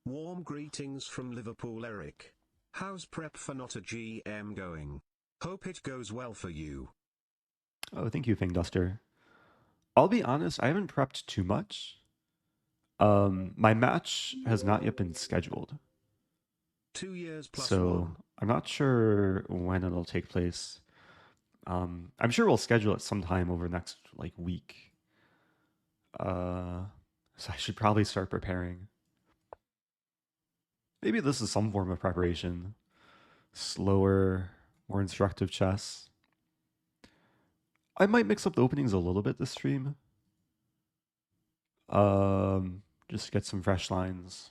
Warm greetings from Liverpool, Eric. How's prep for not a GM going? Hope it goes well for you. Oh, thank you, Fangduster. I'll be honest, I haven't prepped too much. My match has not yet been scheduled. 2 years plus So one. I'm not sure when it'll take place. I'm sure we'll schedule it sometime over the next week. So I should probably start preparing. Maybe this is some form of preparation. Slower, more instructive chess. I might mix up the openings a little bit this stream. Just to get some fresh lines.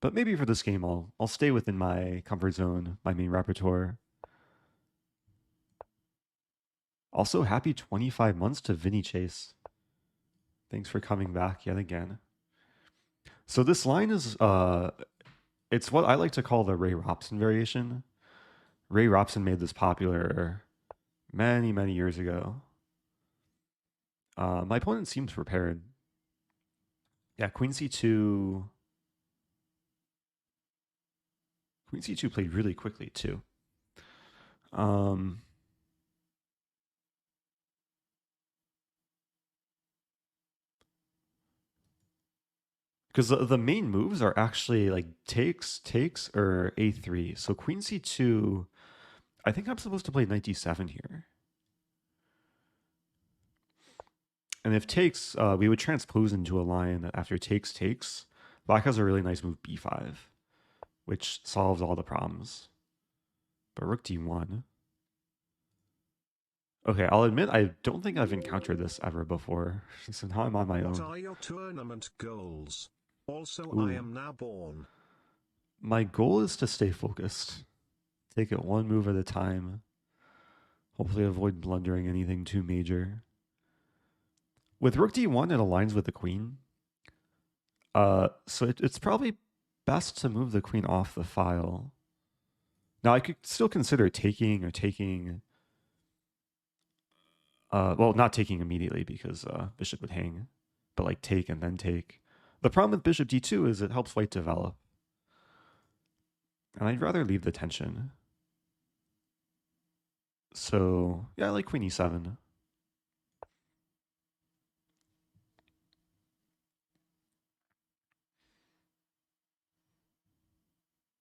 But maybe for this game, I'll stay within my comfort zone, my main repertoire. Also, happy 25 months to Vinny Chase. Thanks for coming back yet again. So this line is, it's what I like to call the Ray Robson variation. Ray Robson made this popular many, many years ago. My opponent seems prepared. Yeah, Queen C2. Queen C2 played really quickly too. Because the main moves are actually like takes, or A3. So Queen C2, I think I'm supposed to play Knight D7 here. And if takes, we would transpose into a line that after takes, Black has a really nice move B5, which solves all the problems. But Rook D1. Okay, I'll admit I don't think I've encountered this ever before. So now I'm on my own. What are your tournament goals? Also, Ooh. I am now born. My goal is to stay focused. Take it one move at a time. Hopefully avoid blundering anything too major. With Rook D1, it aligns with the queen. So it's probably best to move the queen off the file. Now, I could still consider taking or taking... well, not taking immediately because bishop would hang. But like take and then take. The problem with bishop d2 is it helps white develop. And I'd rather leave the tension. So, yeah, I like queen e7.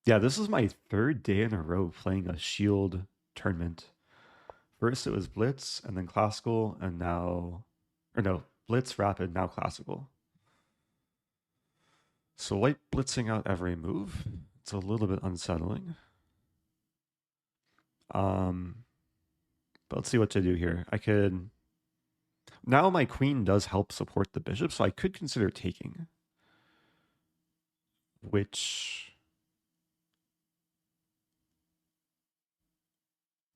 Yeah, this is my third day in a row playing a Shield tournament. First it was Blitz, and then Classical, and now... Or no, Blitz, Rapid, now Classical. So white blitzing out every move. It's a little bit unsettling. But let's see what to do here. I could... Now my queen does help support the bishop, so I could consider taking. Which...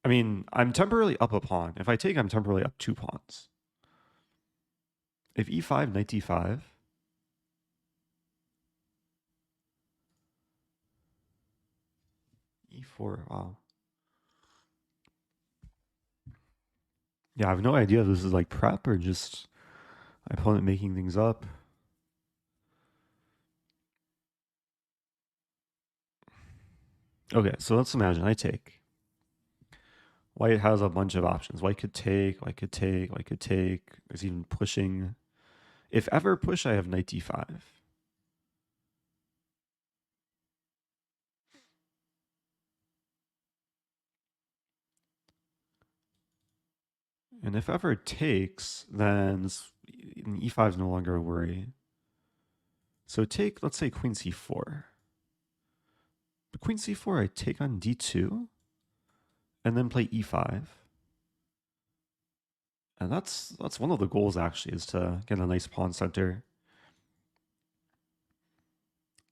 I mean, I'm temporarily up a pawn. If I take, I'm temporarily up 2 pawns. If e5, knight d5... e4, wow. Yeah, I have no idea if this is like prep or just my opponent making things up. Okay, so let's imagine I take. White has a bunch of options. White could take, white could take, white could take. There's even pushing. If ever push, I have knight d5. And if ever takes, then e5 is no longer a worry. So take, let's say queen c4. But queen c4, I take on d2, and then play e5. And that's one of the goals, actually, is to get a nice pawn center.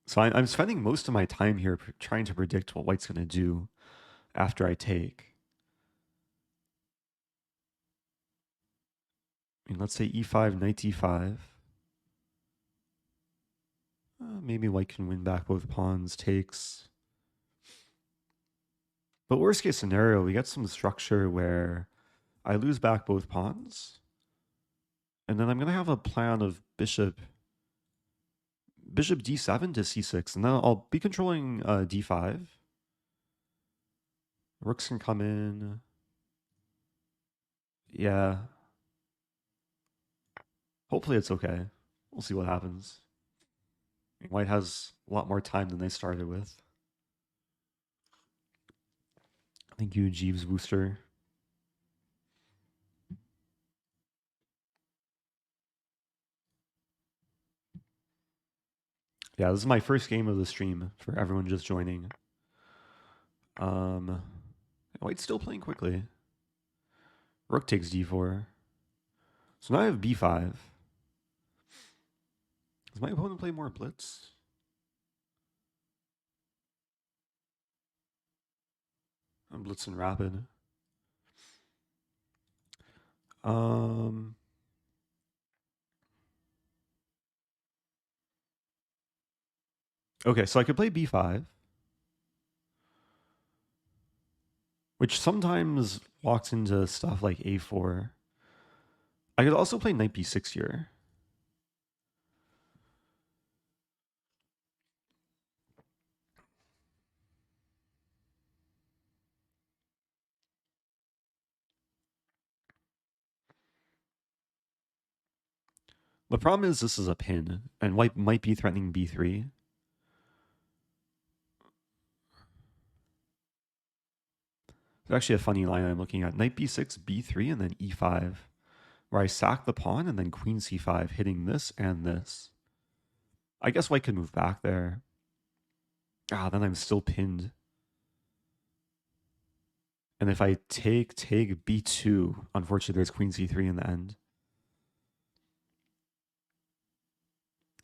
So I'm spending most of my time here trying to predict what white's going to do after I take. I mean, let's say e5, knight d5. Maybe white can win back both pawns, takes. But worst case scenario, we get some structure where I lose back both pawns. And then I'm going to have a plan of bishop bishop d7 to c6, and then I'll be controlling d5. Rooks can come in. Yeah. Hopefully it's okay. We'll see what happens. White has a lot more time than they started with. Thank you, Jeeves Booster. Yeah, this is my first game of the stream for everyone just joining. White's still playing quickly. Rook takes d4. So now I have b5. Does my opponent play more blitz? I'm blitzing rapid. Okay, so I could play b5, which sometimes walks into stuff like a4. I could also play knight b6 here. The problem is this is a pin, and white might be threatening b3. It's actually a funny line I'm looking at. Knight b6, b3, and then e5, where I sack the pawn and then queen c5, hitting this and this. I guess white could move back there. Then I'm still pinned. And if I take b2, unfortunately there's queen c3 in the end.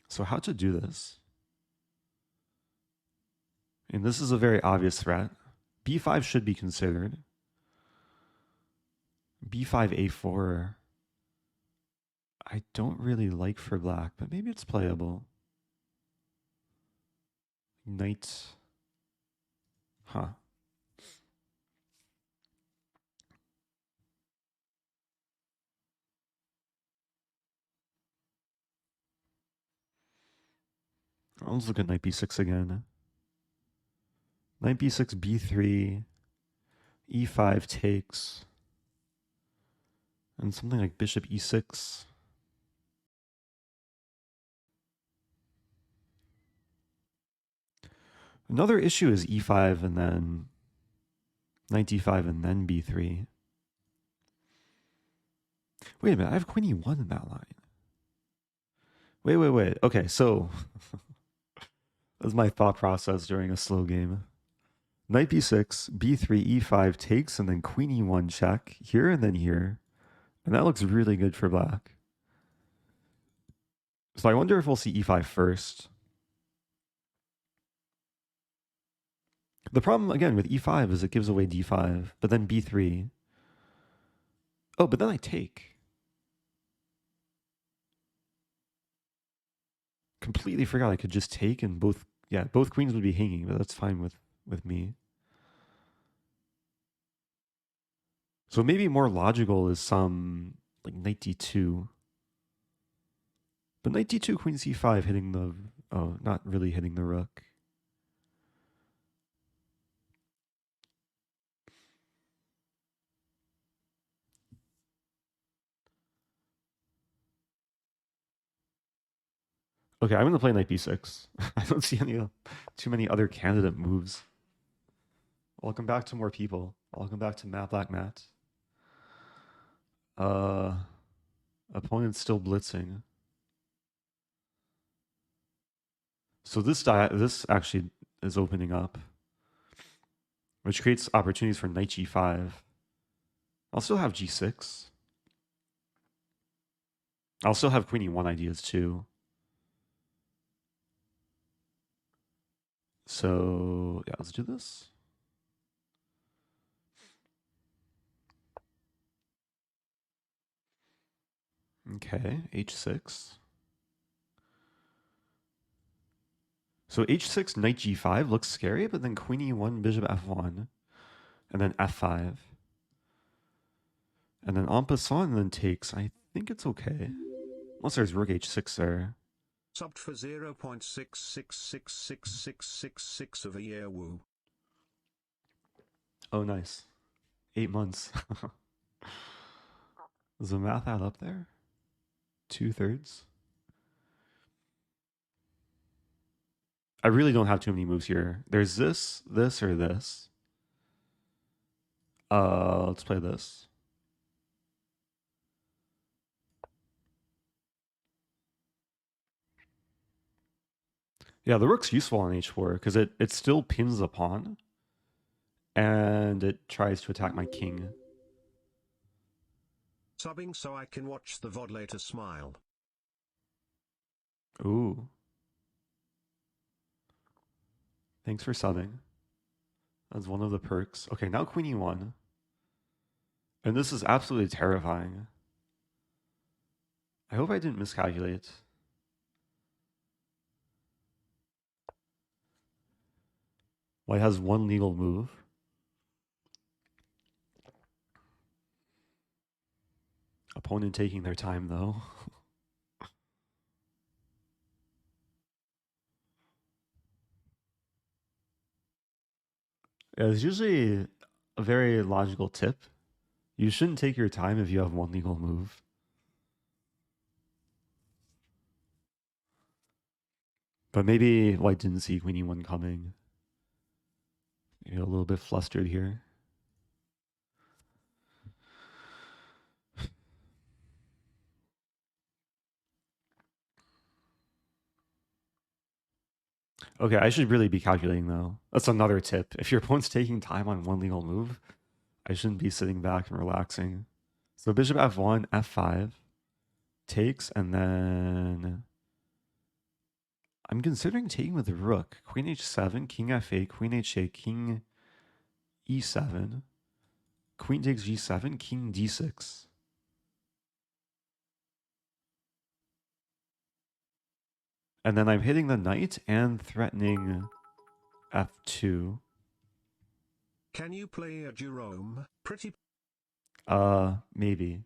So how to do this? And this is a very obvious threat. b5 should be considered. b5, a4. I don't really like for black, but maybe it's playable. Knight. Huh. Let's look at knight b6 again. Knight b6, b3, e5 takes, and something like bishop e6. Another issue is e5 and then knight d5 and then b3. Wait a minute, I have queen e1 in that line. Wait. Okay, so that's my thought process during a slow game. Knight b6, b3, e5 takes, and then queen e1 check here and then here. And that looks really good for black. So I wonder if we'll see e5 first. The problem, again, with e5 is it gives away d5, but then b3. Oh, but then I take. Completely forgot I could just take and both queens would be hanging, but that's fine with me. So maybe more logical is some like knight d2. But knight d2, queen c5 hitting the... Oh, not really hitting the rook. Okay, I'm going to play knight b6. I don't see too many other candidate moves. Welcome back to more people. Welcome back to Matt Black Matt. Opponent's still blitzing. So this actually is opening up, which creates opportunities for knight g5. I'll still have g6. I'll still have queen e1 ideas too. So yeah, let's do this. Okay, h6. So h6, knight g5 looks scary, but then queen e1, bishop f1, and then f5. And then en passant, and then takes. I think it's okay. Unless there's rook h6 there. Subbed for 0.66666666 of a year. Woo. Oh, nice. 8 months. Does the math add up there? 2/3? I really don't have too many moves here. There's this, or this. Let's play this. Yeah, the rook's useful on h4 because it still pins the pawn and it tries to attack my king. Subbing so I can watch the VOD later. Smile. Ooh. Thanks for subbing. That's one of the perks. Okay, now queen e1. And this is absolutely terrifying. I hope I didn't miscalculate. White has one legal move. Opponent taking their time, though. Yeah, it's usually a very logical tip. You shouldn't take your time if you have one legal move. But maybe White didn't see queen e1 coming. Maybe a little bit flustered here. Okay, I should really be calculating though. That's another tip. If your opponent's taking time on one legal move, I shouldn't be sitting back and relaxing. So bishop f1, f5, takes, and then I'm considering taking with the rook. Queen h7, king f8, queen h8, king e7, queen takes g7, king d6. And then I'm hitting the knight and threatening f2. Can you play a Jerome? Pretty. Maybe.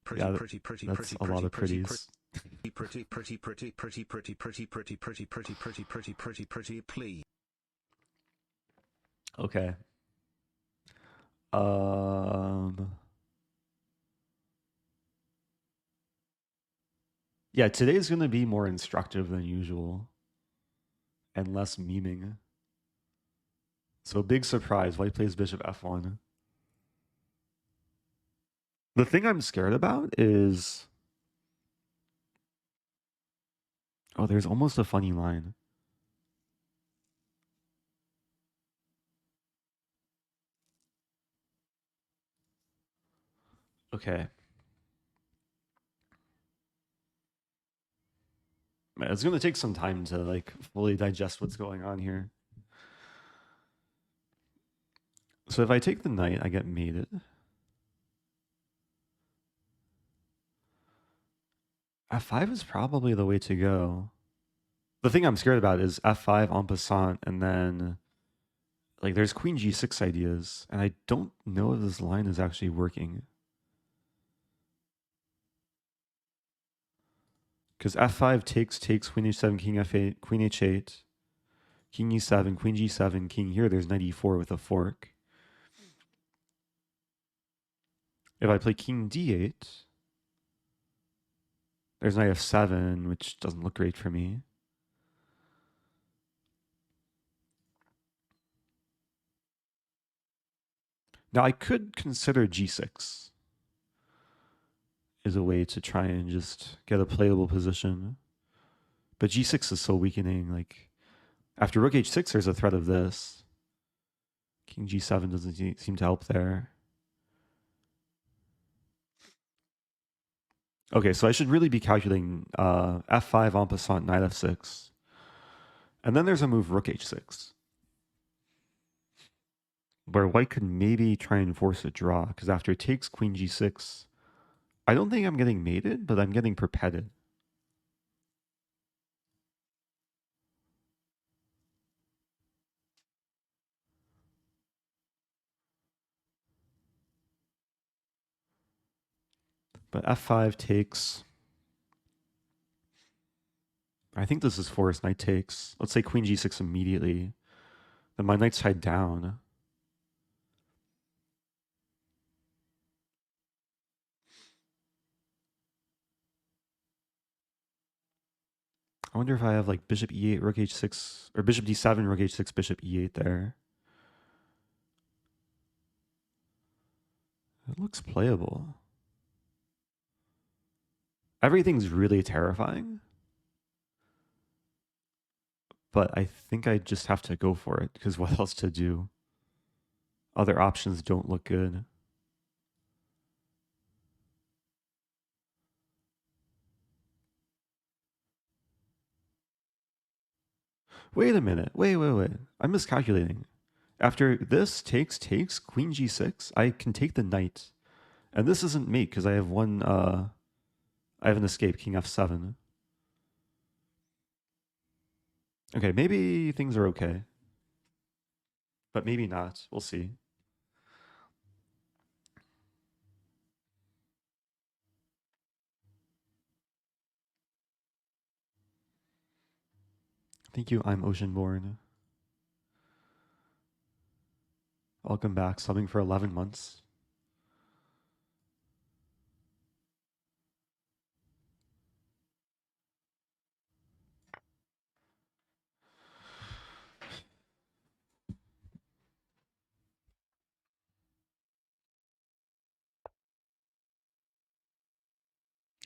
Pretty, yeah, pretty, pretty, that's pretty, a lot of pretty, pretties. pretty, pretty, pretty, pretty, pretty, pretty, pretty, pretty, pretty, pretty, pretty, pretty, pretty, please. Okay. Yeah, today's going to be more instructive than usual and less memeing. So big surprise, White plays bishop f1. The thing I'm scared about is... Oh, there's almost a funny line. Okay. It's going to take some time to like fully digest what's going on here. So if I take the knight, I get mated. F5 is probably the way to go. The thing I'm scared about is F5 en passant, and then like there's queen G6 ideas, and I don't know if this line is actually working. Because F5 takes queen H7, king F8, queen H8, king E7, queen G7, king here. There's knight E4 with a fork. If I play king D8, there's knight F7, which doesn't look great for me. Now I could consider G6 as a way to try and just get a playable position. But G6 is so weakening. Like after rook H6, there's a threat of this. King G7 doesn't seem to help there. Okay, so I should really be calculating F5 en passant, knight F6. And then there's a move rook H6. Where White could maybe try and force a draw, because after it takes queen G6, I don't think I'm getting mated, but I'm getting perpeted. But f5 takes. I think this is forced. Knight takes. Let's say queen g6 immediately. Then my knight's tied down. I wonder if I have like bishop e8, rook h6, or bishop d7, rook h6, bishop e8 there. It looks playable. Everything's really terrifying. But I think I just have to go for it, because what else to do? Other options don't look good. Wait a minute. Wait. I'm miscalculating. After this takes, queen g6, I can take the knight. And this isn't mate, because I have one, I have an escape, king f7. Okay, maybe things are okay. But maybe not. We'll see. Thank you, I'm Oceanborn. Welcome back, subbing for 11 months.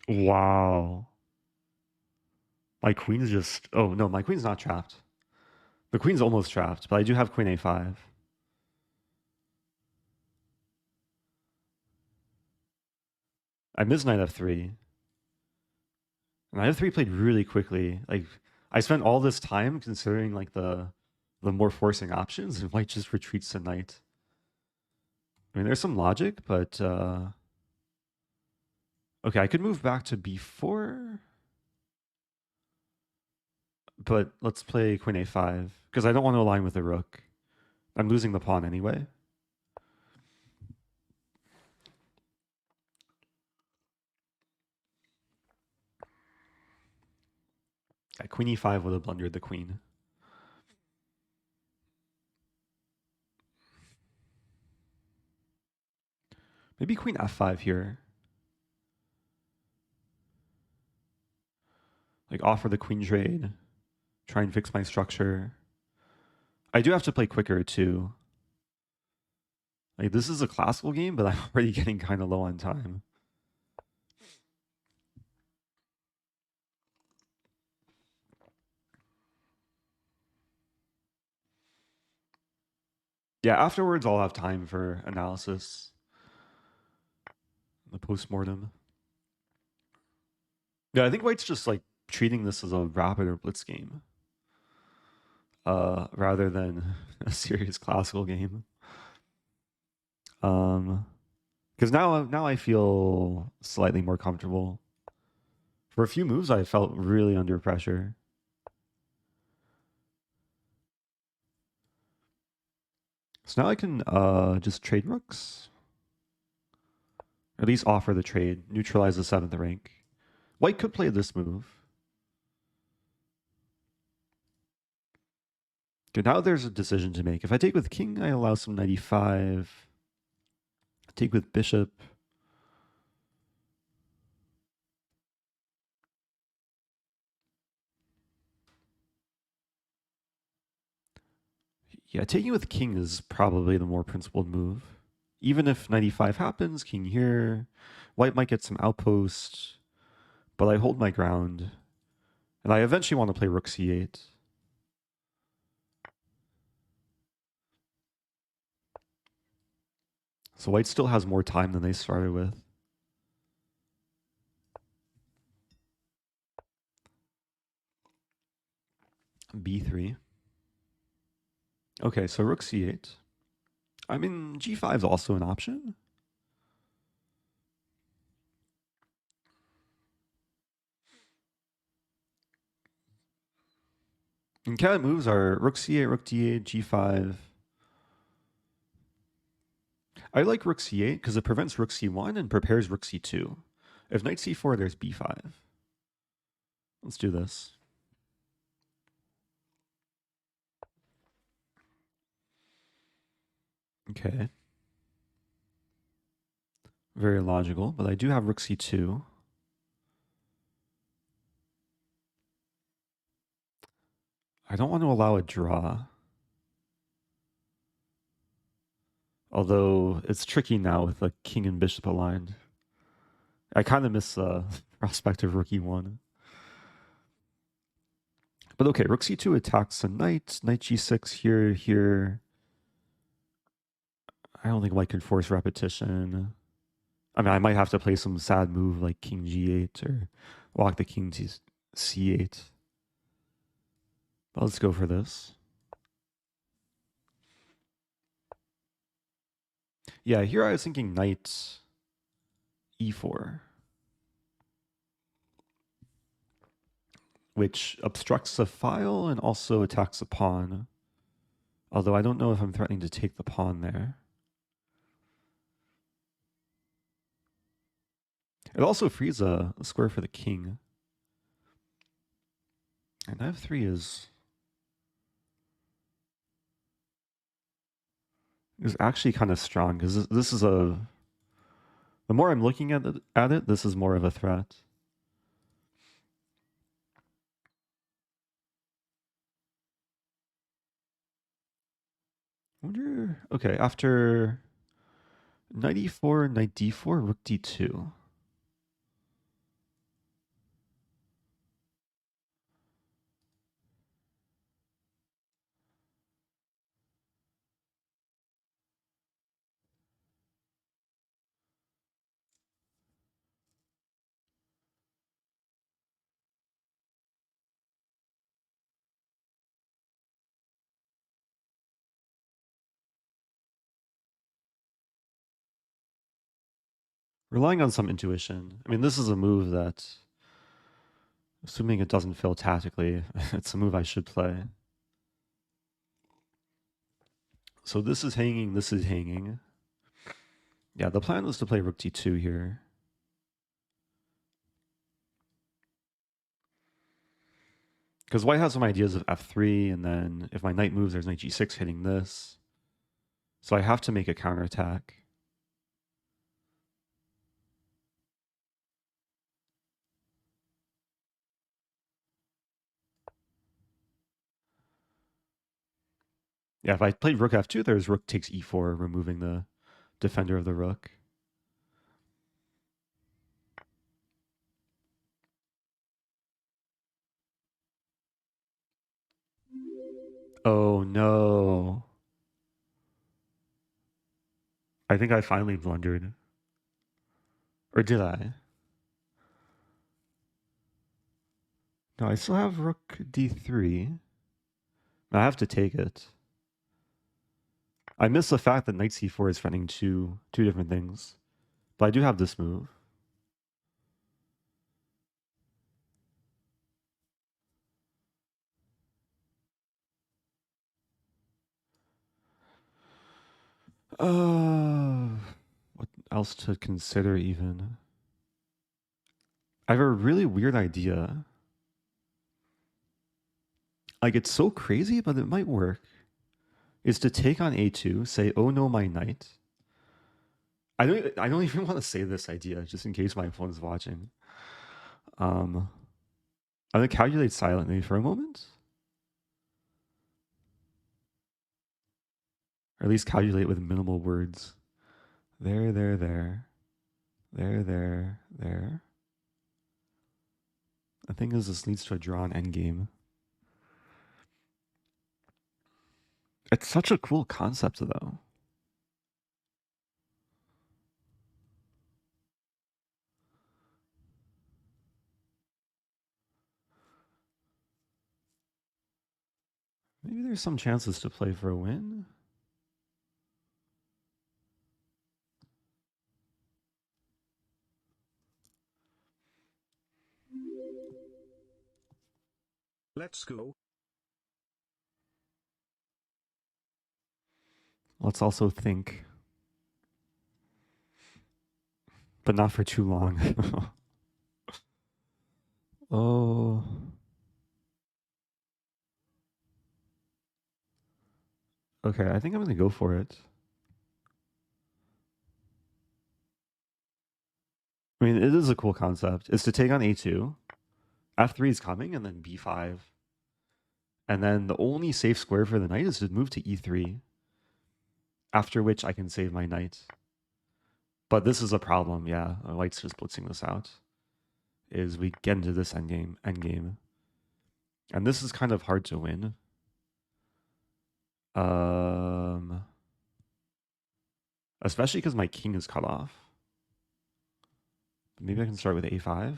Wow. My queen's just... Oh, no, my queen's not trapped. The queen's almost trapped, but I do have queen a5. I missed knight f3. And knight f3 played really quickly. Like, I spent all this time considering like the more forcing options, and white just retreats to knight. I mean, there's some logic, but okay, I could move back to b4, but let's play queen a5 because I don't want to align with the rook. I'm losing the pawn anyway. Yeah, queen e5 would have blundered the queen. Maybe queen f5 here. Like offer the queen trade, try and fix my structure. I do have to play quicker too. Like this is a classical game, but I'm already getting kind of low on time. Yeah, afterwards I'll have time for analysis. The post-mortem. Yeah, I think white's just like treating this as a rapid or blitz game. Rather than a serious classical game. Because now I feel slightly more comfortable. For a few moves, I felt really under pressure. So now I can just trade rooks. Or at least offer the trade, neutralize the 7th rank. White could play this move. Okay, now there's a decision to make. If I take with king, I allow some knight e5. Take with bishop. Yeah, taking with king is probably the more principled move. Even if knight e5 happens, king here. White might get some outpost, but I hold my ground. And I eventually want to play rook c8. So white still has more time than they started with. b3. Okay, so rook c8. I mean, g5 is also an option. And cat moves are rook c8, rook d8, g5. I like rook c8 because it prevents rook c1 and prepares rook c2. If knight c4, there's b5. Let's do this. Okay. Very logical, but I do have rook c2. I don't want to allow a draw. Although it's tricky now with the king and bishop aligned. I kind of miss the prospect of rook e1. But okay, rook c2 attacks a knight. Knight g6 here, here. I don't think white can force repetition. I mean, I might have to play some sad move like king g8 or walk the king to c8. But let's go for this. Yeah, here I was thinking knight e4, which obstructs the file and also attacks the pawn. Although I don't know if I'm threatening to take the pawn there. It also frees a square for the king. And f3 is actually kind of strong because this is a... The more I'm looking at it, this is more of a threat. I wonder... Okay, after knight e4, knight d4, rook d2. Relying on some intuition. I mean, this is a move that, assuming it doesn't fail tactically, it's a move I should play. So this is hanging, this is hanging. Yeah, the plan was to play rook d2 here. Because white has some ideas of f3, and then if my knight moves, there's knight g6 hitting this. So I have to make a counterattack. Yeah, if I played rook f2, there's rook takes e4, removing the defender of the rook. Oh no. I think I finally blundered. Or did I? No, I still have rook d3. I have to take it. I miss the fact that knight c4 is threatening two different things. But I do have this move. What else to consider even? I have a really weird idea. Like, it's so crazy, but it might work. Is to take on a2, say, oh no, my knight. I don't even want to say this idea, just in case my opponent's watching. I'm gonna calculate silently for a moment. Or at least calculate with minimal words. There, there, there. There, there, there. The thing is, this leads to a drawn endgame. It's such a cool concept, though. Maybe there's some chances to play for a win. Let's go. Let's also think. But not for too long. Oh. Okay, I think I'm going to go for it. I mean, it is a cool concept. It's to take on a2. f3 is coming, and then b5. And then the only safe square for the knight is to move to e3, after which I can save my knight. But this is a problem, yeah. White's just blitzing this out. Is we get into this endgame. And this is kind of hard to win. Especially because my king is cut off. Maybe I can start with a5.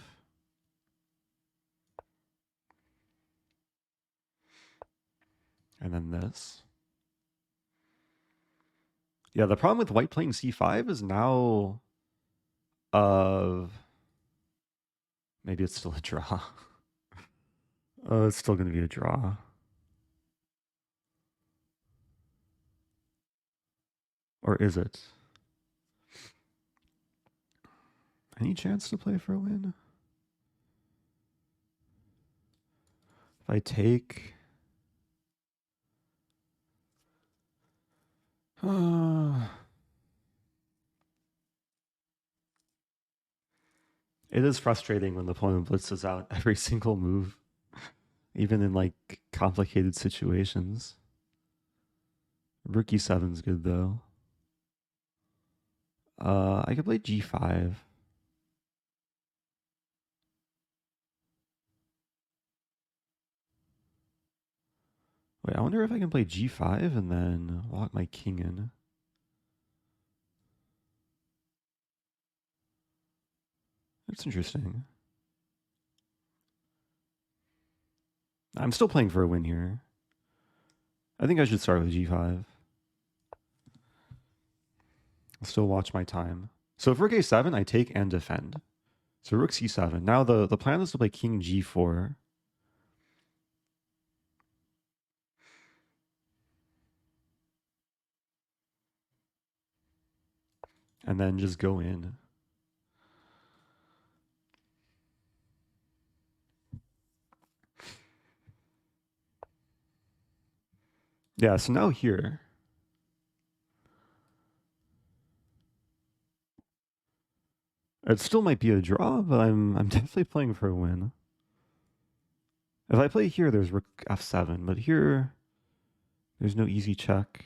And then this. Yeah, the problem with white playing c5 is now maybe it's still a draw. It's still going to be a draw. Or is it? Any chance to play for a win? If I take... It is frustrating when the opponent blitzes out every single move, even in like complicated situations. Rook e7 is good though. I could play g5. Wait, I wonder if I can play g5 and then lock my king in. That's interesting. I'm still playing for a win here. I think I should start with g5. I'll still watch my time. So if rook a7, I take and defend. So rook c7. Now the plan is to play king g4. And then just go in. Yeah, so now here. It still might be a draw, but I'm definitely playing for a win. If I play here, there's rook f7, but here there's no easy check.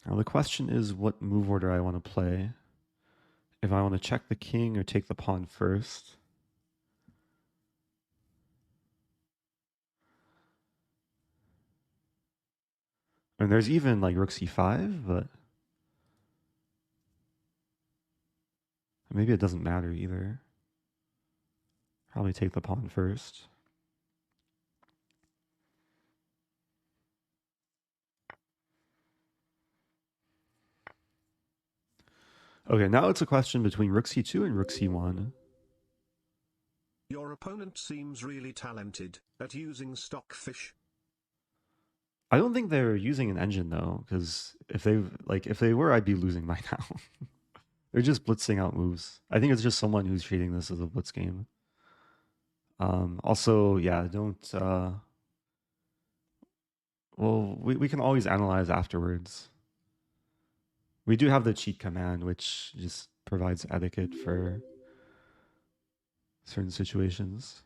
Now the question is what move order I want to play. If I want to check the king or take the pawn first. And there's even like rook c5, but maybe it doesn't matter either. Probably take the pawn first. Okay, now it's a question between rook c2 and rook c1. Your opponent seems really talented at using stockfish. I don't think they're using an engine though, because if they were, I'd be losing by now. They're just blitzing out moves. I think it's just someone who's treating this as a blitz game. Also, yeah, don't. Well, we can always analyze afterwards. We do have the cheat command, which just provides etiquette for certain situations.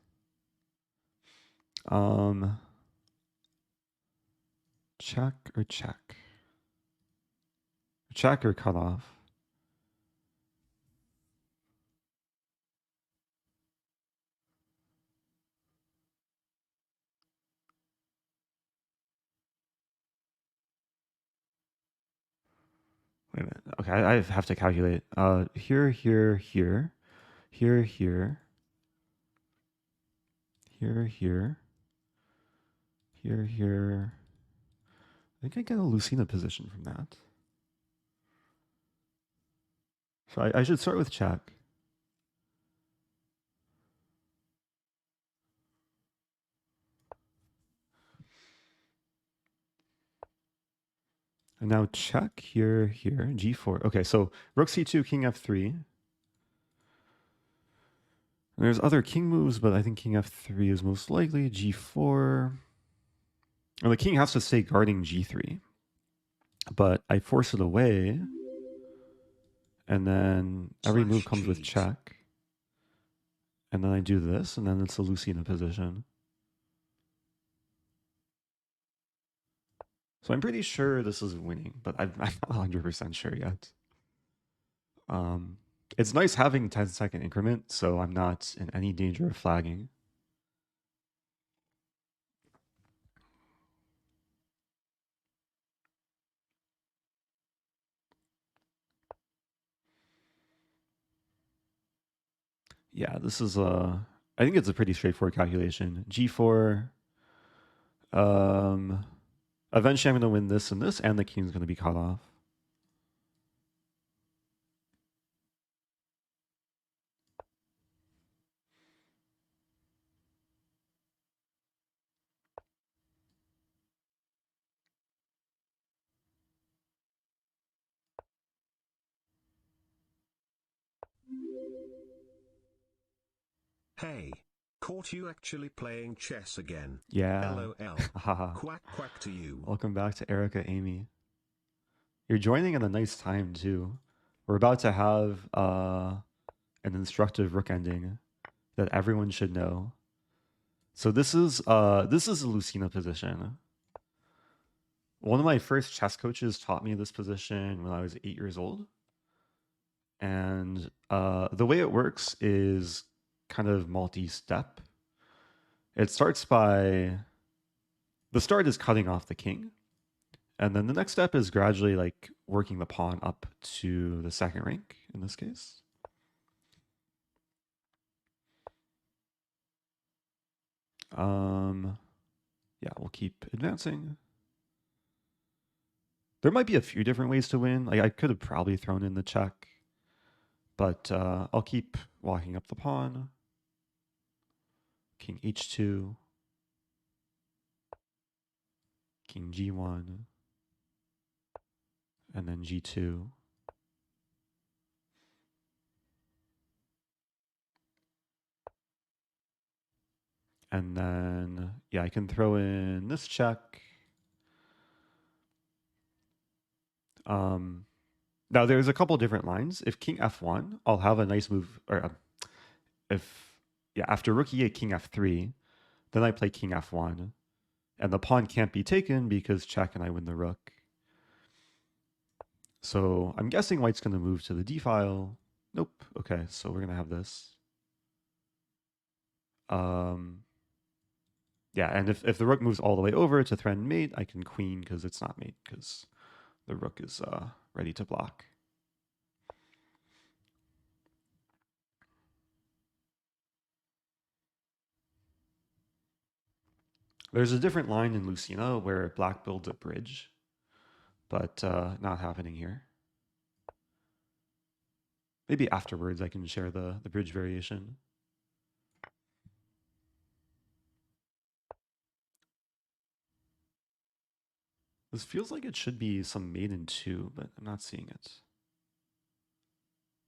Check or check? Check or cut off? Wait a minute. Okay, I have to calculate. Here, here, here, here, here, here, here, here, here. I think I get a Lucina position from that. So I should start with check. And now check here, g4. Okay, so rook c2, king f3. And there's other king moves, but I think king f3 is most likely. g4. And the king has to stay guarding g3. But I force it away. And then every move comes with check. And then I do this, and then it's a Lucina position. So I'm pretty sure this is winning, but I'm not 100% sure yet. It's nice having 10-second increment, so I'm not in any danger of flagging. Yeah, this is I think it's a pretty straightforward calculation. G4. Eventually I'm going to win this, and the king's going to be cut off. Hey, caught you actually playing chess again. Yeah. LOL. Quack quack to you. Welcome back to Erica Amy. You're joining at a nice time too. We're about to have an instructive rook ending that everyone should know. So this is a Lucina position. One of my first chess coaches taught me this position when I was 8 years old. And the way it works is kind of multi-step. It starts by, the start is cutting off the king. And then the next step is gradually like working the pawn up to the second rank in this case. Yeah, we'll keep advancing. There might be a few different ways to win. Like I could have probably thrown in the check, but I'll keep walking up the pawn. King h2, king g1, and then g2. And then, yeah, I can throw in this check. Now there's a couple different lines. If king f1, I'll have a nice move, or after rook e8, king f3, then I play king f1, and the pawn can't be taken because check and I win the rook. So I'm guessing white's going to move to the d file. Nope. Okay, so we're going to have this. Yeah, and if the rook moves all the way over to threaten mate, I can queen because it's not mate because the rook is ready to block. There's a different line in Lucina where black builds a bridge, but not happening here. Maybe afterwards I can share the bridge variation. This feels like it should be some mate in 2, but I'm not seeing it.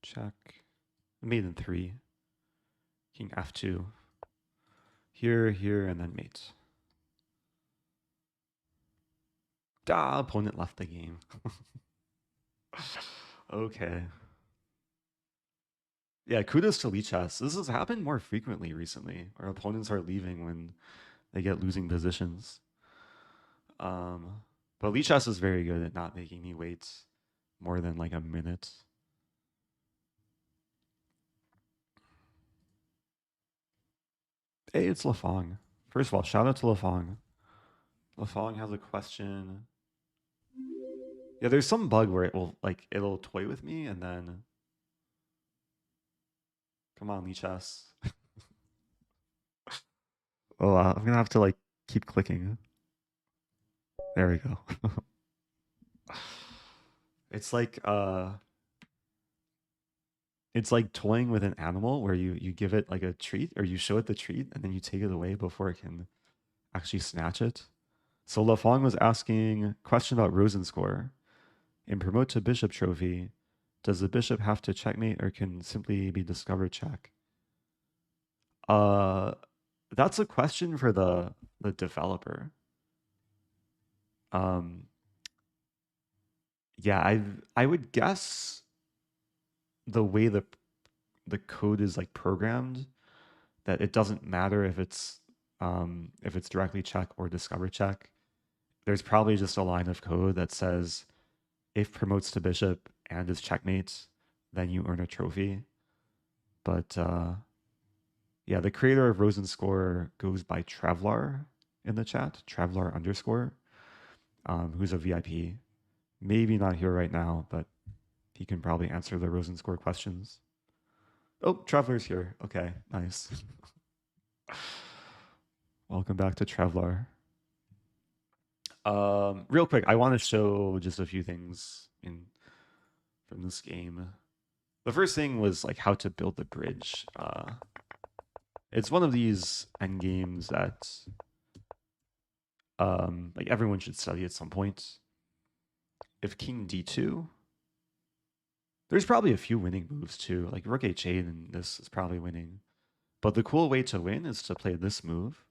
Check. Mate in 3. King f2. Here, here, and then mate. Opponent left the game. Okay. Yeah, kudos to Lichess. This has happened more frequently recently. Our opponents are leaving when they get losing positions. But Lichess is very good at not making me wait more than like a minute. Hey, it's Lafong. First of all, shout out to Lafong. Lafong has a question. Yeah, there's some bug where it'll toy with me and then. Come on, Lichess. Oh, I'm gonna have to like keep clicking. There we go. It's like toying with an animal where you give it like a treat, or you show it the treat and then you take it away before it can actually snatch it. So Lafong was asking a question about Rosen score. In Promote to Bishop Trophy, does the bishop have to checkmate or can simply be discovered check? That's a question for the developer. Yeah, I would guess the way the code is like programmed, that it doesn't matter if it's directly check or discover check. There's probably just a line of code that says if promotes to bishop and is checkmate, then you earn a trophy. But yeah, the creator of Rosen score goes by Travelar in the chat, Travelar underscore, who's a VIP. Maybe not here right now, but he can probably answer the Rosen score questions. Oh, Traveler's here. Okay, nice. Welcome back to Travelar. Real quick, I want to show just a few things from this game. The first thing was like how to build the bridge. It's one of these end games that like everyone should study at some point. If King D2, there's probably a few winning moves too. Like Rook H8 and this is probably winning. But the cool way to win is to play this move.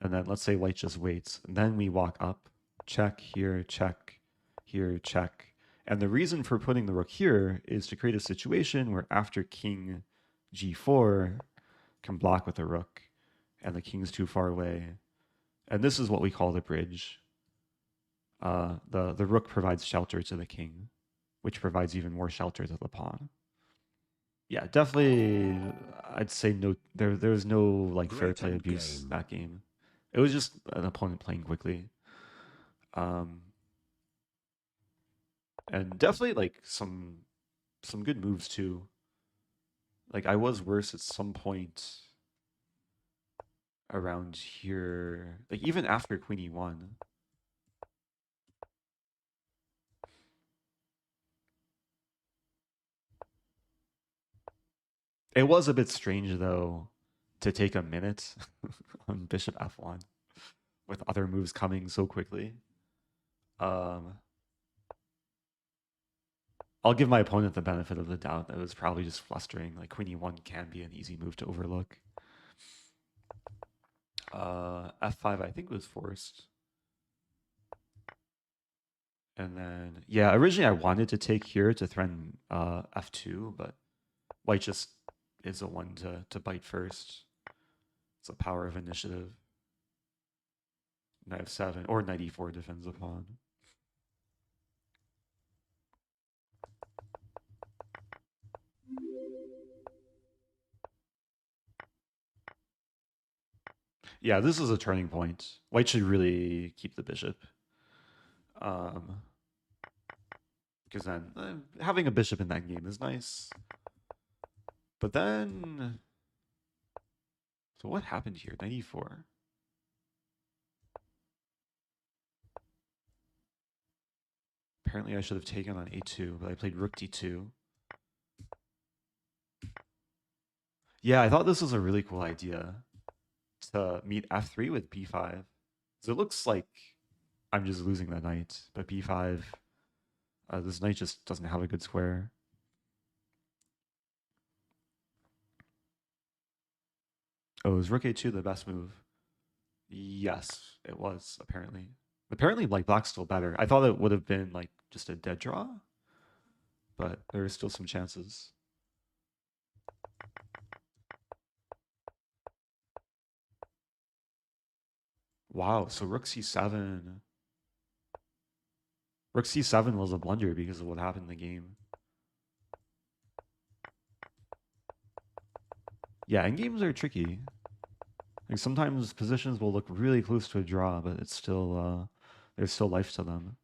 And then let's say white just waits. And then we walk up, check here, check here, check. And the reason for putting the rook here is to create a situation where after king g4 can block with a rook and the king's too far away. And this is what we call the bridge. The rook provides shelter to the king, which provides even more shelter to the pawn. Yeah, definitely. I'd say no. There's no like fair play abuse that game. It was just an opponent playing quickly. And definitely like some good moves too. Like I was worse at some point around here. Like even after Queen E1. It was a bit strange though to take a minute on Bishop F1 with other moves coming so quickly. I'll give my opponent the benefit of the doubt that it was probably just flustering. Like Queen E1 can be an easy move to overlook. F5 I think was forced. And then, yeah, originally I wanted to take here to threaten F2, but white just is the one to bite first. It's the power of initiative. Knight F7 or Knight E4 defends the pawn. Yeah, this is a turning point. White should really keep the bishop. Because then having a bishop in that game is nice. But then, so what happened here? Knight E4. Apparently I should have taken on A2, but I played Rook D2. Yeah, I thought this was a really cool idea to meet F3 with B5. So it looks like I'm just losing that knight, but B5, this knight just doesn't have a good square. Oh, is Rook A2 the best move? Yes, it was, apparently. Apparently, like, black's still better. I thought it would have been, like, just a dead draw, but there are still some chances. Wow, so Rook C7. Rook C7 was a blunder because of what happened in the game. Yeah, endgames are tricky. Like sometimes positions will look really close to a draw, but it's still there's still life to them.